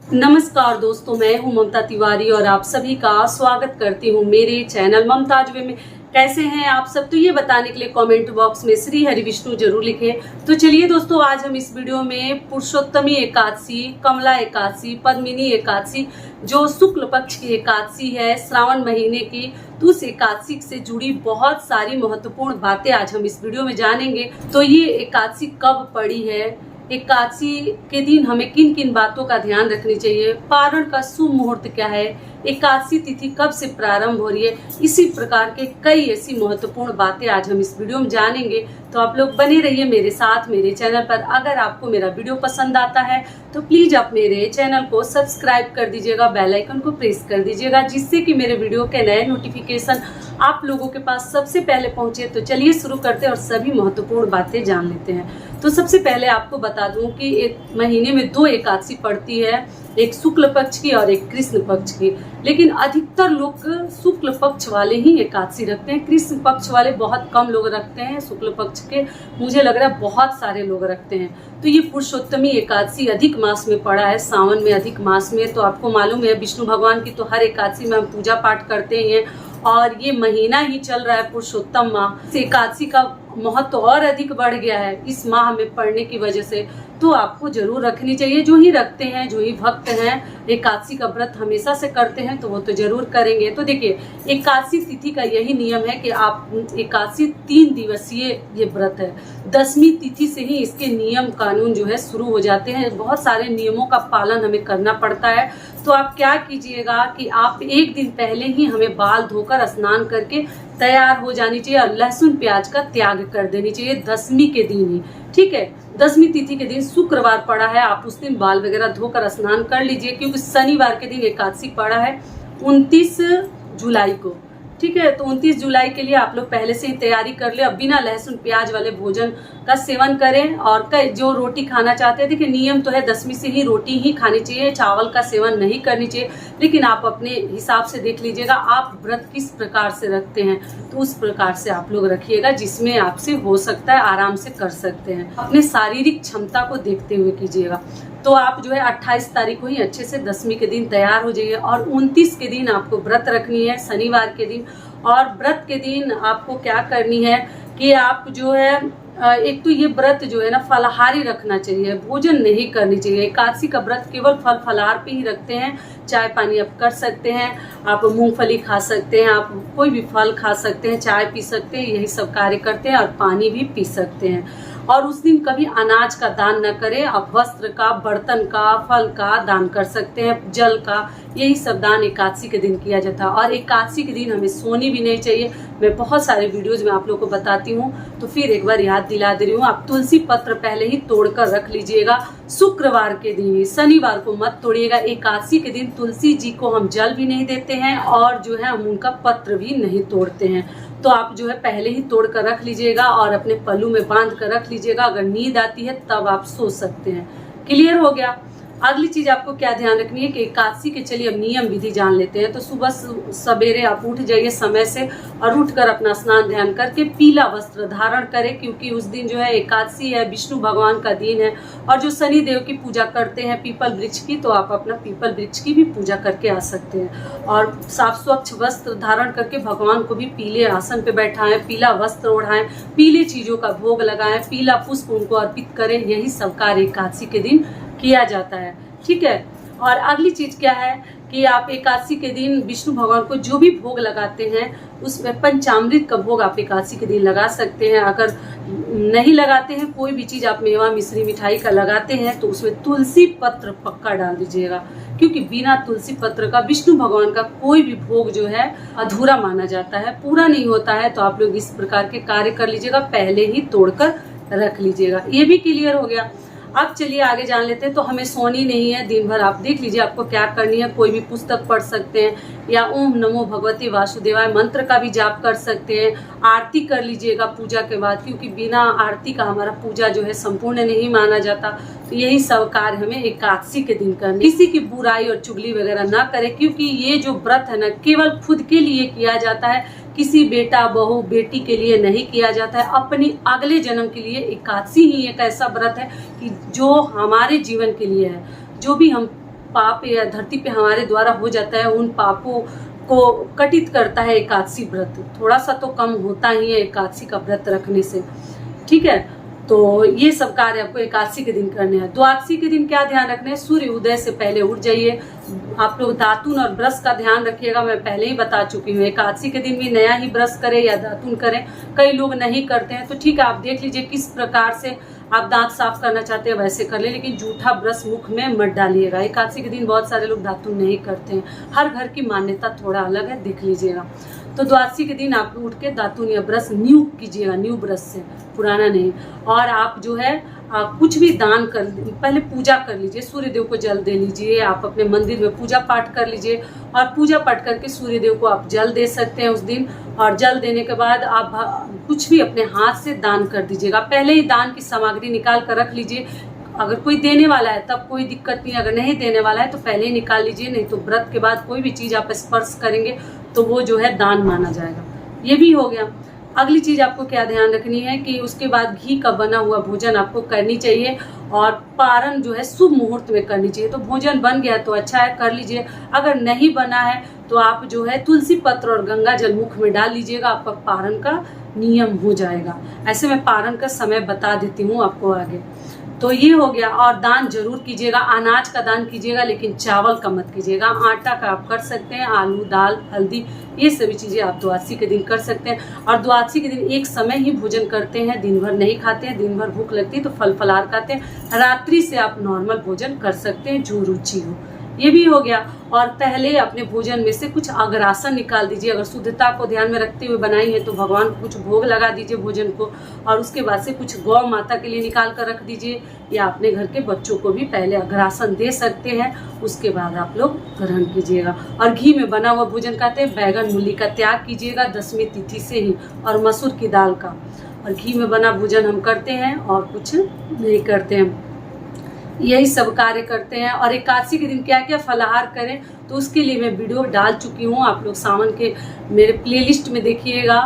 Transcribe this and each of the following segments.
नमस्कार दोस्तों, मैं हूं ममता तिवारी और आप सभी का स्वागत करती हूं मेरे चैनल ममताज वे में। कैसे हैं आप सब, तो ये बताने के लिए कमेंट बॉक्स में श्री हरि विष्णु जरूर लिखें। तो चलिए दोस्तों, आज हम इस वीडियो में पुरुषोत्तमी एकादशी, कमला एकादशी, पद्मिनी एकादशी जो शुक्ल पक्ष की एकादशी है श्रावण महीने की, तो उस एकादशी से जुड़ी बहुत सारी महत्वपूर्ण बातें आज हम इस वीडियो में जानेंगे। तो ये एकादशी कब पड़ी है, एकादशी के दिन हमें किन किन बातों का ध्यान रखनी चाहिए, पारण का शुभ मुहूर्त क्या है, एकादशी तिथि कब से प्रारंभ हो रही है, इसी प्रकार के कई ऐसी महत्वपूर्ण बातें आज हम इस वीडियो में जानेंगे। तो आप लोग बने रहिए मेरे साथ मेरे चैनल पर। अगर आपको मेरा वीडियो पसंद आता है तो प्लीज आप मेरे चैनल को सब्सक्राइब कर दीजिएगा, बेल आइकन को प्रेस कर दीजिएगा, जिससे कि मेरे वीडियो के नए नोटिफिकेशन आप लोगों के पास सबसे पहले पहुंचे। तो चलिए शुरू करते हैं और सभी महत्वपूर्ण बातें जान लेते हैं। तो सबसे पहले आपको बता दूं कि एक महीने में दो एकादशी पड़ती है, एक शुक्ल पक्ष की और एक कृष्ण पक्ष की। लेकिन अधिकतर लोग शुक्ल पक्ष वाले ही एकादशी रखते हैं, कृष्ण पक्ष वाले बहुत कम लोग रखते हैं। शुक्ल पक्ष के मुझे लग रहा है बहुत सारे लोग रखते हैं। तो ये पुरुषोत्तमी एकादशी अधिक मास में पड़ा है, सावन में अधिक मास में। तो आपको मालूम है विष्णु भगवान की तो हर एकादशी में हम पूजा पाठ करते ही हैं, और ये महीना ही चल रहा है पुरुषोत्तम माह। एकादशी का महत्व और अधिक बढ़ गया है इस माह में पढ़ने की वजह से। तो आपको जरूर रखनी चाहिए। जो ही रखते हैं, जो ही भक्त हैं, एकादशी का व्रत हमेशा से करते हैं, तो वो तो जरूर करेंगे। तो देखिए, एकादशी तिथि का यही नियम है कि आप एकादशी 3 दिवसीय ये व्रत है। 10वीं तिथि से ही इसके नियम कानून जो है शुरू हो जाते हैं। बहुत सारे नियमों का पालन हमें करना पड़ता है। तो आप क्या कीजिएगा कि आप एक दिन पहले ही हमें बाल धोकर स्नान करके तैयार हो जानी चाहिए और लहसुन प्याज का त्याग कर देनी चाहिए 10वीं के दिन ही। ठीक है, 10वीं तिथि के दिन शुक्रवार पड़ा है, आप उस दिन बाल वगैरह धोकर स्नान कर लीजिए, क्योंकि शनिवार के दिन एकादशी पड़ा है 29 जुलाई को। ठीक है, तो 29 जुलाई के लिए आप लोग पहले से ही तैयारी कर ले। अब बिना लहसुन प्याज वाले भोजन का सेवन करें। और जो रोटी खाना चाहते हैं, देखिए नियम तो है 10वीं से ही रोटी ही खानी चाहिए, चावल का सेवन नहीं करनी चाहिए। लेकिन आप अपने हिसाब से देख लीजिएगा आप व्रत किस प्रकार से रखते हैं, तो उस प्रकार से आप लोग रखिएगा जिसमें आपसे हो सकता है आराम से कर सकते हैं। अपने शारीरिक क्षमता को देखते हुए कीजिएगा। तो आप जो है 28 तारीख को ही अच्छे से 10वीं के दिन तैयार हो जाइए, और 29 के दिन आपको व्रत रखनी है, शनिवार के दिन। और व्रत के दिन आपको क्या करनी है कि आप जो है एक तो ये व्रत जो है ना फलाहारी रखना चाहिए, भोजन नहीं करनी चाहिए। एकादशी का व्रत केवल फल फलाहार पे ही रखते हैं। चाय पानी आप कर सकते हैं, आप मूंगफली खा सकते हैं, आप कोई भी फल खा सकते हैं, चाय पी सकते हैं, यही सब कार्य करते हैं, और पानी भी पी सकते हैं। और उस दिन कभी अनाज का दान न करें, आप वस्त्र का, बर्तन का, फल का दान कर सकते हैं, जल का, यही सब दान एकादशी के दिन किया जाता है। और एकादशी के दिन हमें सोनी भी नहीं चाहिए। मैं बहुत सारे वीडियोज में आप लोगों को बताती हूँ, तो फिर एक बार याद दिला दे रही हूँ। आप तुलसी पत्र पहले ही तोड़कर रख लीजिएगा शुक्रवार के दिन, शनिवार को मत तोड़िएगा। एकादशी के दिन तुलसी जी को हम जल भी नहीं देते हैं, और जो है हम उनका पत्र भी नहीं तोड़ते हैं। तो आप जो है पहले ही तोड़ कर रख लीजिएगा और अपने पल्लू में बांध कर रख लीजिएगा। अगर नींद आती है तब आप सो सकते हैं। क्लियर हो गया। अगली चीज आपको क्या ध्यान रखनी है कि एकादशी के, चलिए अब नियम विधि जान लेते हैं। तो सुबह सवेरे आप उठ जाइए समय से, और उठकर अपना स्नान ध्यान करके पीला वस्त्र धारण करें, क्योंकि उस दिन जो है एकादशी है, विष्णु भगवान का दिन है। और जो शनि देव की पूजा करते हैं पीपल वृक्ष की, तो आप अपना पीपल वृक्ष की भी पूजा करके आ सकते हैं। और साफ स्वच्छ वस्त्र धारण करके भगवान को भी पीले आसन पे बैठाएं, पीला वस्त्र ओढ़ाएं, पीले चीजों का भोग लगाएं, पीला पुष्प उनको अर्पित करें। यही सब कार्य एकादशी के दिन किया जाता है। ठीक है। और अगली चीज क्या है कि आप एकादशी के दिन विष्णु भगवान को जो भी भोग लगाते हैं, उसमें पंचामृत का भोग आप एकादशी के दिन लगा सकते हैं। अगर नहीं लगाते हैं, कोई भी चीज आप मेवा मिश्री मिठाई का लगाते हैं, तो उसमें तुलसी पत्र पक्का डाल दीजिएगा, क्योंकि बिना तुलसी पत्र का विष्णु भगवान का कोई भी भोग जो है अधूरा माना जाता है, पूरा नहीं होता है। तो आप लोग इस प्रकार के कार्य कर लीजिएगा, पहले ही तोड़कर रख लीजिएगा। ये भी क्लियर हो गया। अब चलिए आगे जान लेते हैं। तो हमें सोनी नहीं है, दिन भर आप देख लीजिए आपको क्या करनी है। कोई भी पुस्तक पढ़ सकते हैं, या ओम नमो भगवती वासुदेवाय मंत्र का भी जाप कर सकते हैं। आरती कर लीजिएगा पूजा के बाद, क्योंकि बिना आरती का हमारा पूजा जो है संपूर्ण नहीं माना जाता। तो यही सब कार्य हमें एकादशी के दिन करने। किसी की बुराई और चुगली वगैरह ना करें, क्योंकि ये जो व्रत है ना केवल खुद के लिए किया जाता है, किसी बेटा बहू बेटी के लिए नहीं किया जाता है। अपनी अगले जन्म के लिए एकादशी ही एक ऐसा व्रत है कि जो हमारे जीवन के लिए है। जो भी हम पाप या धरती पे हमारे द्वारा हो जाता है उन पापों को कटित करता है एकादशी व्रत। थोड़ा सा तो कम होता ही है एकादशी का व्रत रखने से, ठीक है। तो ये सब कार्य आपको एकादशी के दिन करने हैं। द्वादशी के दिन क्या ध्यान रखना है, सूर्य उदय से पहले उठ जाइए। आप लोग दातुन और ब्रश का ध्यान रखिएगा, मैं पहले ही बता चुकी हूँ। एकादशी के दिन भी नया ही ब्रश करें या दातुन करें, कई लोग नहीं करते हैं, तो ठीक है आप देख लीजिए किस प्रकार से आप दांत साफ करना चाहते हैं वैसे कर ले, लेकिन जूठा ब्रश मुख में मत डालिएगा। एकादशी के दिन बहुत सारे लोग दातुन नहीं करते हैं, हर घर की मान्यता थोड़ा अलग है, देख लीजिएगा। तो द्वादशी के दिन आप उठ के दातुन या ब्रश न्यू कीजिएगा, न्यू ब्रश से, पुराना नहीं। और आप जो है कुछ भी दान कर, पहले पूजा कर लीजिए, सूर्य देव को जल दे लीजिए। आप अपने मंदिर में पूजा पाठ कर लीजिए और पूजा पाठ करके सूर्य देव को आप जल दे सकते हैं उस दिन। और जल देने के बाद आप कुछ भी अपने हाथ से दान कर दीजिएगा। पहले ही दान की सामग्री निकाल कर रख लीजिए। अगर कोई देने वाला है तब कोई दिक्कत नहीं, अगर नहीं देने वाला है तो पहले ही निकाल लीजिए, नहीं तो व्रत के बाद कोई भी चीज आप स्पर्श करेंगे तो वो जो है दान माना जाएगा। ये भी हो गया। अगली चीज आपको क्या ध्यान रखनी है कि उसके बाद घी का बना हुआ भोजन आपको करनी चाहिए और पारण जो है शुभ मुहूर्त में करनी चाहिए। तो भोजन बन गया तो अच्छा है, कर लीजिए। अगर नहीं बना है तो आप जो है तुलसी पत्र और गंगा जल मुख में डाल लीजिएगा, आपका पारण का नियम हो जाएगा। ऐसे मैं पारण का समय बता देती हूँ आपको आगे। तो ये हो गया। और दान जरूर कीजिएगा, अनाज का दान कीजिएगा लेकिन चावल का मत कीजिएगा। आटा का आप कर सकते हैं, आलू, दाल, हल्दी, ये सभी चीजें आप द्वादशी के दिन कर सकते हैं। और द्वादशी के दिन एक समय ही भोजन करते हैं, दिन भर नहीं खाते हैं। दिन भर भूख लगती है तो फल फलाहार खाते हैं। रात्रि से आप नॉर्मल भोजन कर सकते हैं जो रुचि हो। ये भी हो गया। और पहले अपने भोजन में से कुछ अग्रासन निकाल दीजिए। अगर शुद्धता को ध्यान में रखते हुए बनाई है तो भगवान को कुछ भोग लगा दीजिए भोजन को, और उसके बाद से कुछ गौ माता के लिए निकाल कर रख दीजिए, या अपने घर के बच्चों को भी पहले अग्रासन दे सकते हैं, उसके बाद आप लोग ग्रहण कीजिएगा। और घी में बना हुआ भोजन खाते हैं, बैगन मूली का त्याग कीजिएगा 10वीं तिथि से ही, और मसूर की दाल का। और घी में बना भोजन हम करते हैं और कुछ नहीं करते हैं, यही सब कार्य करते हैं। और एकादशी के दिन क्या क्या फलाहार करें तो उसके लिए मैं वीडियो डाल चुकी हूँ। आप लोग सावन के मेरे प्लेलिस्ट में देखिएगा,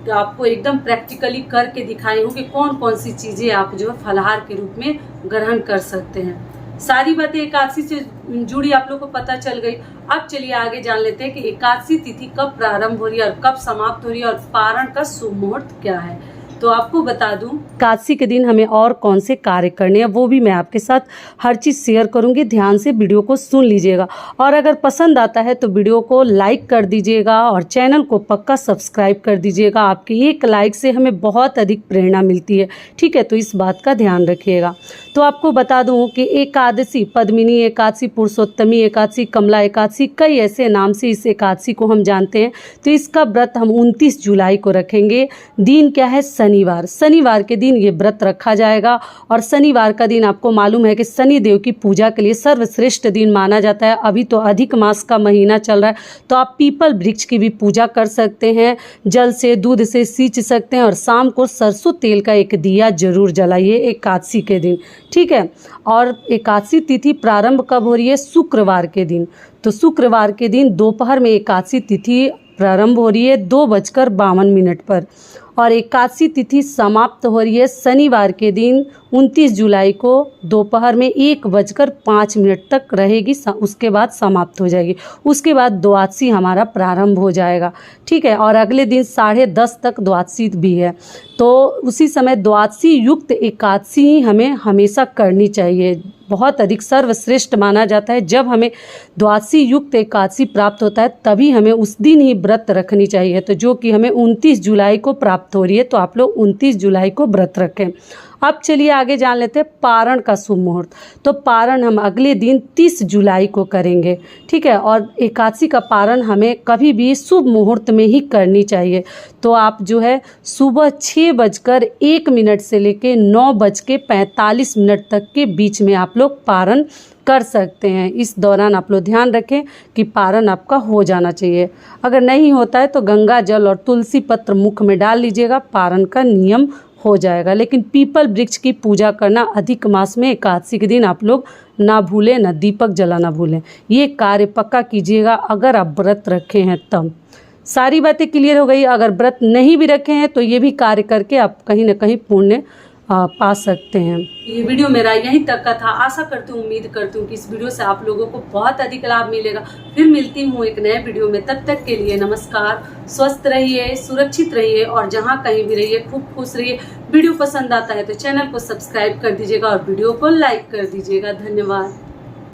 तो आपको एकदम प्रैक्टिकली करके दिखाई हूँ कि कौन कौन सी चीज़ें आप जो है फलाहार के रूप में ग्रहण कर सकते हैं। सारी बातें एकादशी से जुड़ी आप लोग को पता चल गई। अब चलिए आगे जान लेते हैं कि एकादशी तिथि कब प्रारंभ हो रही है और कब समाप्त हो रही है और पारण का शुभ मुहूर्त क्या है। तो आपको बता दूं एकादशी के दिन हमें और कौन से कार्य करने हैं वो भी मैं आपके साथ हर चीज़ शेयर करूंगी। ध्यान से वीडियो को सुन लीजिएगा और अगर पसंद आता है तो वीडियो को लाइक कर दीजिएगा और चैनल को पक्का सब्सक्राइब कर दीजिएगा। आपके एक लाइक से हमें बहुत अधिक प्रेरणा मिलती है, ठीक है, तो इस बात का ध्यान रखिएगा। तो आपको बता दूं कि एकादशी, पद्मिनी एकादशी, पुरुषोत्तमी एकादशी, कमला एकादशी, कई ऐसे नाम से इस एकादशी को हम जानते हैं। तो इसका व्रत हम 29 जुलाई को रखेंगे। दिन क्या है, शनिवार। शनिवार के दिन ये व्रत रखा जाएगा और शनिवार का दिन आपको मालूम है कि शनि देव की पूजा के लिए सर्वश्रेष्ठ दिन माना जाता है। अभी तो अधिक मास का महीना चल रहा है, तो आप पीपल वृक्ष की भी पूजा कर सकते हैं, जल से दूध से सींच सकते हैं और शाम को सरसों तेल का एक दिया जरूर जलाइए एकादशी के दिन, ठीक है। और एकादशी तिथि प्रारंभ कब हो रही है, शुक्रवार के दिन। तो शुक्रवार के दिन दोपहर में एकादशी तिथि प्रारंभ हो रही है 2:52 पर और एकादशी तिथि समाप्त हो रही है शनिवार के दिन 29 जुलाई को दोपहर में 1:05 तक रहेगी, उसके बाद समाप्त हो जाएगी। उसके बाद द्वादशी हमारा प्रारंभ हो जाएगा, ठीक है। और अगले दिन 10:30 तक द्वादशी भी है। तो उसी समय द्वादशी युक्त एकादशी हमें हमेशा करनी चाहिए, बहुत अधिक सर्वश्रेष्ठ माना जाता है। जब हमें द्वादशी युक्त एकादशी प्राप्त होता है तभी हमें उस दिन ही व्रत रखनी चाहिए, तो जो कि हमें 29 जुलाई को प्राप्त हो रही है। तो आप लोग 29 जुलाई को व्रत रखें। अब चलिए आगे जान लेते हैं पारण का शुभ मुहूर्त। तो पारण हम अगले दिन 30 जुलाई को करेंगे, ठीक है। और एकादशी का पारण हमें कभी भी शुभ मुहूर्त में ही करनी चाहिए। तो आप जो है सुबह 6:01 से लेके 9:45 तक के बीच में आप लोग पारण कर सकते हैं। इस दौरान आप लोग ध्यान रखें कि पारण आपका हो जाना चाहिए। अगर नहीं होता है तो गंगा जल और तुलसी पत्र मुख में डाल लीजिएगा, पारण का नियम हो जाएगा। लेकिन पीपल वृक्ष की पूजा करना अधिक मास में एकादशी के दिन आप लोग ना भूलें, ना दीपक जलाना भूलें। ये कार्य पक्का कीजिएगा अगर आप व्रत रखे हैं तब। सारी बातें क्लियर हो गई। अगर व्रत नहीं भी रखे हैं तो ये भी कार्य करके आप कहीं ना कहीं पुण्य पा सकते हैं। ये वीडियो मेरा यहीं तक का था। आशा करती हूँ, उम्मीद करती हूँ कि इस वीडियो से आप लोगों को बहुत अधिक लाभ मिलेगा। फिर मिलती हूँ एक नए वीडियो में, तब तक के लिए नमस्कार। स्वस्थ रहिए, सुरक्षित रहिए और जहाँ कहीं भी रहिए खूब खुश रहिए। वीडियो पसंद आता है तो चैनल को सब्सक्राइब कर दीजिएगा और वीडियो को लाइक कर दीजिएगा। धन्यवाद।